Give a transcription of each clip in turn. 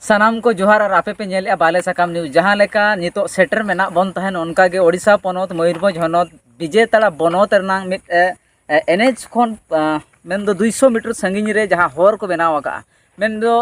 सानाम को जोहार और आपे पे नेले बाले साकाम न्यूज जहाँ लेका नितो सेटर मेना बन तहन उनका के ओडिशा पनोत मयूरभंज हनोत विजेताड़ा बनोत रनांग मिट एनएच खन मेन दो 200 मीटर संगिनी रे जहाँ होर को बनाव आका मेन दो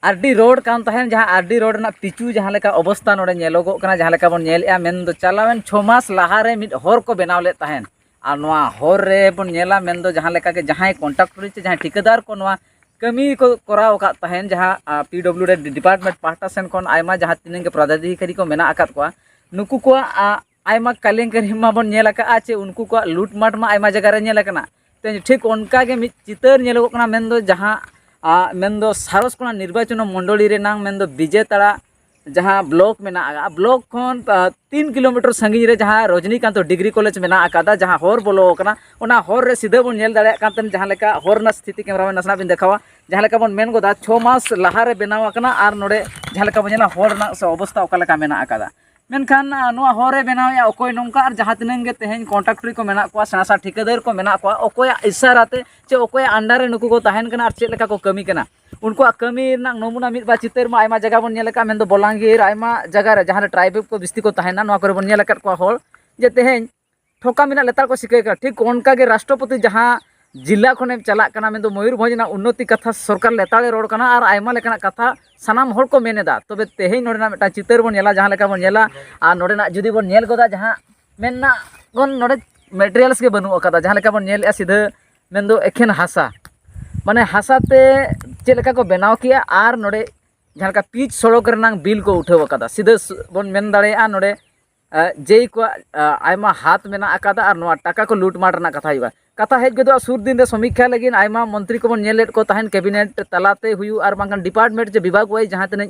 आरडी रोड कान तहन जहाँ आरडी रोड ना पिचू जहाँ लेका अवस्था नोडे नेलोगो कना जहाँ लेका बन नेलया मेन दो चलावेन 6 मास लहा रे मिट होर को बनाव ले तहन आ नोआ होर रे बन नेला मेन दो जहाँ लेका के जहाँ कॉन्ट्रैक्टर चे जहाँ ठेकेदार को नोआ कमी को कराव का तहन जहाँ पीडब्ल्यू रे डिपार्टमेंट पाहटा सेन खन आयमा जहाँ तीन के पदाधिकारी को मेना आकात को नुकु को आयमा कालेंकारी मा बन नेल आका चे उनको को लूटमाट मा आयमा जगह रे नेल कना ते ठीक उनका के मिट चितर नेलो कना मेन दो जहाँ मेन दो सारस कोना निर्वाचन मंडली रे नांग मेन दो विजेताड़ा जहाँ ब्लॉक मेना ब्लॉक खन 3 किलोमीटर संगी रे जहाँ रजनीकांत डिग्री कॉलेज मेना आकादा जहाँ होर बोलो कना ओना होर रे सीधे बन नेल दाड़े कांतन जहाँ लेका होर ना स्थिति कैमरामैन नसना बिन देखावा जहाँ लेका बन मेन गोदा 6 मास लहा रे बनावा कना आर नोडे जहाँ लेका बन नेला होर ना से अवस्था ओका लेका मेना आकादा मेनखान नोआ होरे बनावे अकोय नोंका और जहाँ तीन गे तेहेन कॉन्ट्रैक्टर को मेना को सेना ठेकेदार को मेना को अकोय इशाराते चे अकोय अंडर नुकु को तहन कना और चेक लेका को कमी कना उनको कमी नमूना मिट बा चितर मा आयमा जगह बन नेलका मेन दो बलांगीर आयमा जगह रे जहाँ ट्राइब को बिस्ती को तहना नोआ करे बन नेलका को होल जे तेहेन ठोका मिना लेतार को सिके का ठीक उनका के राष्ट्रपति जहाँ जिला खने चला कना मेन दो मयूरभंज ना उन्नति कथा सरकार लेताले रोड कना और आयमा लेकना कथा सानाम होल को मेनेदा तबे तेहेन नोडेना मेटा चितर बन नेला जहाँ लेका बन नेला आ नोडेना जुदी बन नेल गोदा जहाँ मेनना गन नोडे मटेरियल्स के बनु अकादा जहाँ लेका बन नेल सीधे मेन दो एखेन हासा माने हासाते चेक लेका को बनाव किया और नोडे जहाँ लेका पिच सड़क रनांग बिल को उठाव अकादा सीधे बन मेन दाड़ेया नोडे जेई को आयमा हाथ मेना अकादा और नोआ टाका को लूटमाट रना कथा हुआ कथा हेज गदो सुर दिन रे समीक्षा लगिन आयमा मंत्री को बन नेलेट को तहन कैबिनेट तलाते हुयु और बांगन डिपार्टमेंट जे विभाग वाई जहाँ तने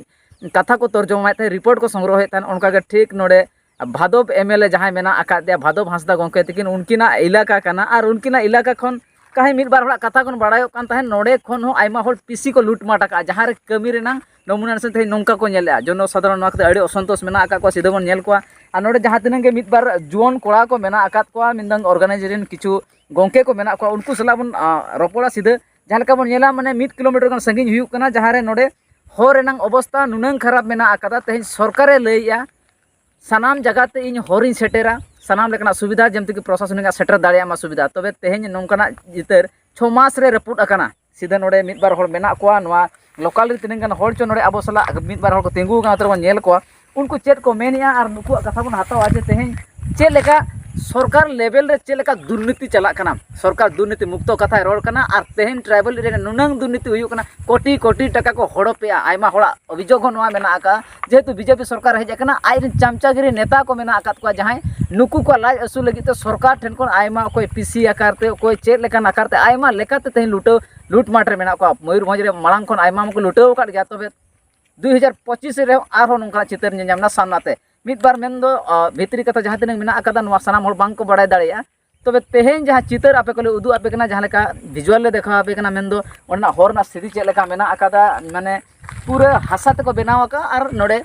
कथा को तर्जमा थे रिपोर्ट को संग्रह तहन उनका के ठीक नोडे भादव एमएलए जहाँ मेना अकादिया भादव हांसदा गोंके तकिन उनकिना इलाका कना और उनकिना इलाका खन कहीं मिट बार कथा को बड़ायो कान तहन नोडे खन हो आयमा होल पीसी को लूटमाट आका जहाँ रे कमी रेना नमूना से थे नौका को नेले जन साधारण नोआ अड़ी असंतोष मेना आका को सीधे बन नेल को और नोडे जहाँ तीन के मिट बार जुआन कोड़ा को मेना आकात को मिंदंग ऑर्गेनाइजेशन किछु गोंके को मेना को उनको सला बन रोपड़ा सीधे जहाँ लेका बन नेला माने 1 किलोमीटर गन संगिन हुयु कना जहाँ रे नोडे होर रेनांग अवस्था नुनंग खराब मेना आकादा तेहेन सरकारे लैया सानाम जगहते इन होरिन सेटेरा सानाम लेकना सुविधा जमते कि प्रशासनिक सेटर दाड़िया मा सुविधा तबे तेहेन नोंकना जितर 6 मास रे रपुट अकना सीधे नोडे मिट बार होर मेना को नोआ लोकल रे तिनंग गन होर चो नोडे अबो सला मिट बार होर को तेंगु का तर नेल को उनको चेक को मेनिया और नुकु कथा बन हतावा जे तेहेन चेक लेका सरकार लेवल रे चेक लेका दुर्नीति चला कना सरकार दुर्नीति मुक्त कथा रोड कना और तेहेन ट्राइबल रे नुनंग दुर्नीति हुयु कना कोटी कोटी टाका को हड़पेया आयमा होड़ा अभियोग नोआ मेना आका जेहेतु बीजेपी सरकार हेज कना आइ चामचागिरी नेता को मेना आकात को जहां नुकु को लाज असु लगी तो सरकार ठेन को आयमा कोई पीसी आकारते कोई चेक लेका आकारते आयमा लेकाते तेहेन लूटमाट रे मेना को मयूरभंज रे मांग खन आयमा को लुटाव काट गया तबे 2025 रे आरो नोंका चितर नेमना सामनाते मिट बार मेन दो भितरी कथा जहाँ तीन मेना आकादा नोआ सानाम होड़ बांग को बड़ाय दाड़ेया तबे तेहेन जहाँ चितर आपे को उदू आपे कना जहाँ लेका विजुअल ले देखा आपे कना मेन दो ओना होर ना स्थिति चेक लेका मेना आकादा माने पूरा हासा ते को बनाव का और नोडे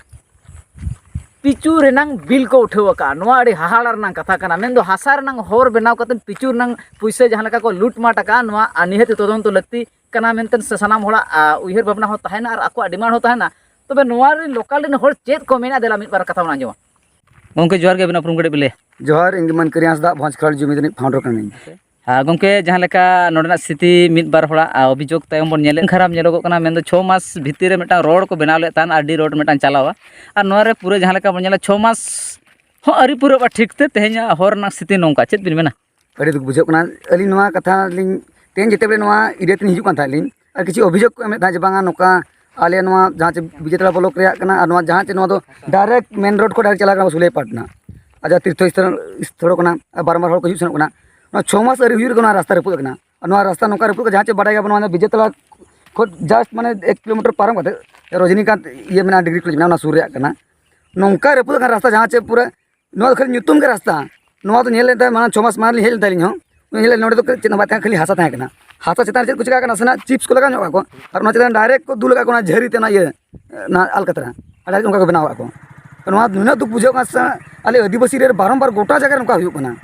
पिचू रेनांग बिल को उठाव का नोआ अड़ी हाहाड़ रनांग कथा कना मेन दो हासा रनांग होर बनाव कतन पिचू रनांग पुइसे जहाँ लेका को लूटमाट का नोआ निहत तदंत लक्ति कना मेनतन सानाम होड़ा उयहर भावना हो तहना और आको डिमांड हो तहना तबे नोआ रे लोकल रे होड़ चेक को मेना देला मिट बार कथा बना जो गोंके जोहार के बिना प्रुम कड़े बिले जोहार इंगमान करियास दा भोजखड़ जुमिदनी फाउंडर कनी हाँ गोंके जहाँ लेका नोडेना स्थिति मिट बार होड़ा अभियोग तायम बन नेले खराब नेलोगो कना मेन दो 6 मास भीतर रे मेटा रोड को बनाव ले तान आरडी रोड मेटा चलावा और नोआ रे पूरे जहाँ लेका बन नेला 6 मास हो अरी पूरा बा ठीक ते तेहेन होर ना स्थिति नोंका चेत बिन मेना अड़ी दुख बुझो कना अली नोआ कथा लिन तेन जेतेबे नोआ इडेतिन हिजु कान थालिन और किछि अभियोग को एमे था जे बांगा नोका आले नोआ जहाँ चे विजेता ब्लॉक रे कना और नोआ जहाँ चे नोआ दो डायरेक्ट मेन रोड को डायरेक्ट चला कना सुले पाटना आजा तीर्थ स्थल कना बारंबार होड़ को हिजु सनोक कना 6 मास अरी हुई कना रास्ता रपुद कना और नोआ रास्ता नोका रपुद जहाँ चे बाडाय गबन विजेता को जस्ट माने 1 किलोमीटर पारम कते रजनीकांत ये मेना डिग्री कॉलेज मेना सुर रे कना नोंका रपुद कना रास्ता जहाँ चे पूरा नोआ खाली न्यूतुम के रास्ता नोआ तो नेल लेता माने 6 मास मार हेल तालिन हो हेल नोडे तो चेना बात खाली हासा था कना हाथा चितान चेक कुछ का सना चिप्स को लगा को और ना चितान डायरेक्ट को दू लगा को झरी तेना ये ना अलकतरा अड़ा उनका को बनावा को नोआ नुना दुख बुझो का आले आदिवासी रे बारंबार गोटा जगह उनका हुयु कना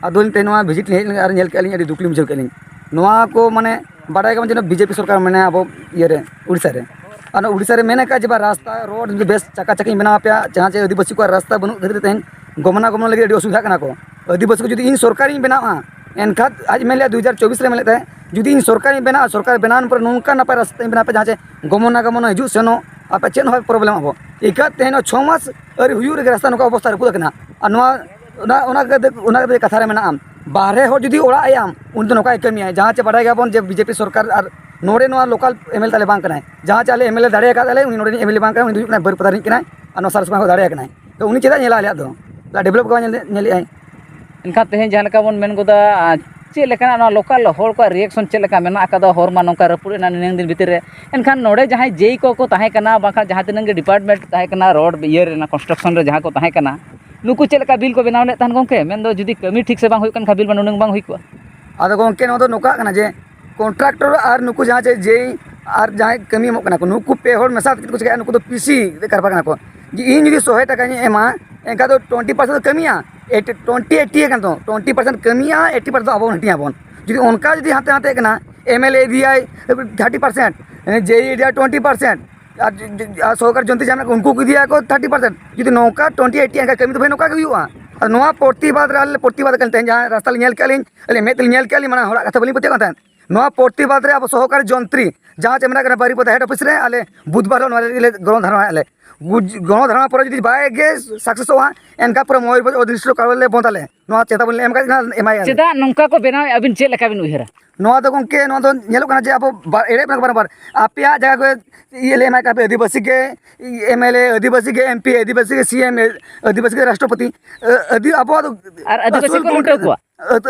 आदोन ते नोआ विजिट हेल और नेल के अली अडी दुखली बुझो के अली नोआ को माने बाडाय का बीजेपी सरकार माने अब ये रे उड़ीसा रे और उड़ीसा रे मेने का जब रास्ता रोड बेस चका चकी बना पे जहाँ से आदिवासी को रास्ता बनू खातिर तेन गमना गमन लगे असुविधा कना को आदिवासी को जुदी इन सरकारी बनावा एनखान आज मेले 2024 रे मेले जुदी इन सरकारी बना सरकार बनान पर नौका नपा रास्ता बना पे जहाँ से गमना गमन हजू सेनो आप चेन हो प्रॉब्लम हम इका तेन 6 मास अरे हुयू रे रास्ता नौका अवस्था रखू कना और कथा रे मेना बाहरे हो जुदी ओड़ा आयाम उन नौका कमी जहाँ से बाढ़ गया जे बीजेपी सरकार और नोड़े लोकल एमएल ताले बांग कनाय जहाँ चाले एमएलए दाड़े काले उनी नोड़े एमएलए बांग कनाय उनी बर पदारी कनाय और सरसमा को दाड़े कनाय तो उनी चेदा नेला आले दो डेवलप को नेली आय इनका तेज जहाँ लेका बन मेन गोदा चे लेका लोकल हर को रिएक्शन चे लेका मेना का हर मा नौका रपुड़ना निन दिन भीतर एनखान नोड़े जहाँ जेई को ताहे कना बाखा जहाँ तिनंग डिपार्टमेंट ताहे कना रोड ये कंस्ट्रक्शन रे जहाँ को ताहे कना नुकु चे लेका बिल को बनाव ले तहन गोंके मेन दो जुदी कमी ठीक से बांग हुई कन खा बिल बनुनंग बांग हुई को आदो गोंके नो दो नौका कना जे कॉन्ट्रैक्टर और नुकु जहाँ से जे और जहाँ कमी एमो को नुकु पे हर मेसा कुछ नुकु तो पीसी करपा कना को इन जुदी 100 टका एमा एनका तो 20% कमिया 20-80 तो 20% कमिया 80% अब हटिया बन जुदी उनका जुदी हाथे हाथे कना एमएलए दिया 30% जेई दिया 20% सरकार जनती जहाँ उनको दिया को 30% जुदी नौका 20-80 एनका कमी तो भाई नौका हुआ और नोआ प्रतिबाद करते जहाँ रास्ता नेल के मेद नेल के माना हरा कथा बलिंग पते नोआ प्रतिबाद रे अब सहकारी जंत्री जहाँ से मेना बारीपदा हेड ऑफिस रे आले बुधवार गणधारणा आले गणधारणा पर जुदी बाय गे सक्सेस हुआ एनका पर मयूरभंज अधिष्ठ कार्यालय बंदाले नोआ चेतावनी एम का एमाय चेदा नौका को बनाव अबिन चे लेका बिन उहेरा नोआ दो गोंके नोआ दो नेलो कना जे अब एड़े बार आपया जगह को ये ले का आदिवासी के एमएलए आदिवासी के एमपी आदिवासी के सीएम आदिवासी के राष्ट्रपति अब आदिवासी को उठे को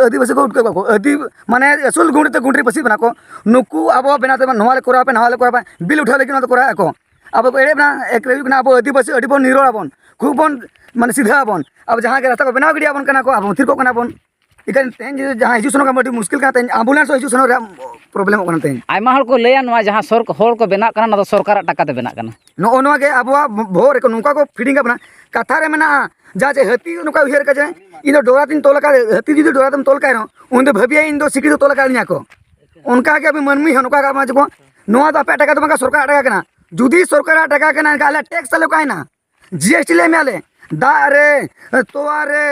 आदिवासी को उठे को माने असल गुंडे पसी बना को नुकु अब बनाते नोआ कोरा पे बिल उठा लेकिन तो कोरा को अब को एड़े बना एक रेवी बना अब आदिवासी अडी बन निरोड़ा बन खूब बन माने सीधा बन अब जहाँ के रास्ता को बनाव गिडिया बन कना को अब थिर को कना बन इकन तेन जहाँ हिजू सनो का मुश्किल का तेन एम्बुलेंस हिजू सनो प्रॉब्लम होना तेन आयमा हर को लेया नवा जहाँ सर हर को बना कना ना तो सरकार टाका ते बना कना नो नवा के अब भोर को नुका को फीडिंग बना कथा रे मेना जहाँ से हाथी नुका उहेर का जाए इन डोरा तीन तोल का हाथी जुदी डोरा तुम तोल का उन भाबिया इन दो सिकड़ी तोल का को उनका के अभी मनमी हनुका का माज को नवा तो पे टाका तो सरकार टाका कना जुदी सरकार टाका कना गाले टैक्स ले का ना जीएसटी ले मेले दा रे तोआ रे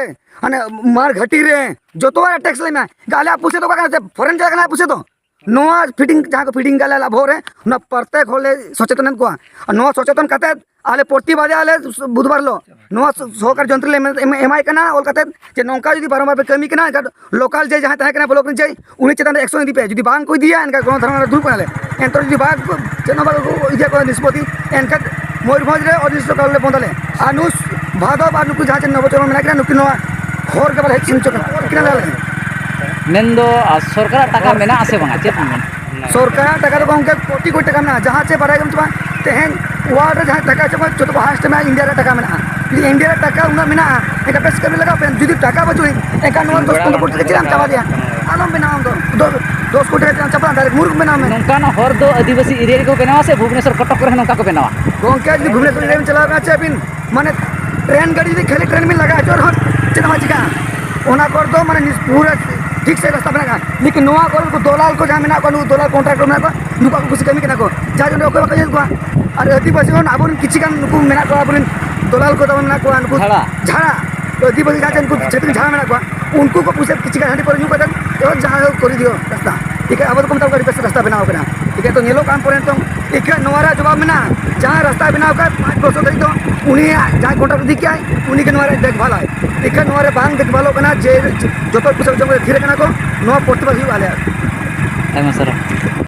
अने मार घटी रे जो तो टैक्स ले में गाले पूछे तो का फॉरेन जाके ना पूछे तो नोआ फिटिंग जहाँ को फिटिंग गाले लाभ हो रे ना प्रत्येक होले सचेतन को नोआ सचेतन कते आले प्रतिबादे आले बुधवार लो नोआ सहकार जंत्र ले एमआई कना ओल कते जे नौका जुदी बारंबार पे कमी कना लोकल जे जहाँ तहकना ब्लॉक जे उनी चेतन एक्शन दी पे जुदी बांग कोई दिया इनका गणधर्म दूर पड़े एंतर जुदी बाग चेनो बाग इजे को निष्पत्ति एनका मयूरभंज रे अधिष्ठ कार्यालय बंदाले आनुस भादव और नुकु जहाँ से नवचरण मेना नुकु नोआ हर के बारे हेक्सिन चोक किना लाले मेन दो सरकार टाका मेना आसे बांगा चेत मन सरकार टाका तो उनके कोटी टाका में जहाँ से बारे गम तेहन वार्ड जहाँ टाका चो जो तो हास्ट में इंडिया टाका में इंडिया टाका उना में एक बेस कमी लगा पे जुदी टाका बचुई एक 10-15 कोटी के चिराम चाबा दिया आलम बनाओ दो 10 कोटी के चाबा डायरेक्ट मुर्ग बनाओ में नौका ना हर दो आदिवासी एरिया को बनावा से भुवनेश्वर कटक करे नौका को बनावा गोंके जुदी भुवनेश्वर एरिया में चला चे बिन माने ट्रेन गाड़ी जुदी खेले ट्रेन में लगा जोर हट चना चिका ओना कर दो माने पूरा ठीक से रास्ता बना लेकिन नोआ को दलाल को जहाँ मेना को दलाल कॉन्ट्रैक्टर मेना को नुका को कुछ कमी केना को जा जने ओके बाका को और आदिवासी को आबुन किछि गान नुकु मेना को आबुन दलाल को मेना को नुकु झाड़ा तो आदिवासी जहाँ उनको क्षेत्र झाड़ा मेना को उनको को पूछे किछि गान पर नु कदन तो जहाँ कर दियो रास्ता ठीक है अब तो कम गाड़ी रास्ता बनाओ कना ठीक है तो नेलो काम पर तो एक नोरा जवाब मेना जहाँ रास्ता बनाओ का 5 वर्ष धरि तो उनी जहाँ कॉन्ट्रैक्टर दी के उनी के नोरे देखभाल है एक नोरे बांग देखभाल कना जे जो तो कुछ जो थिरे कना को नो प्रतिभा ही वाले आयमा सर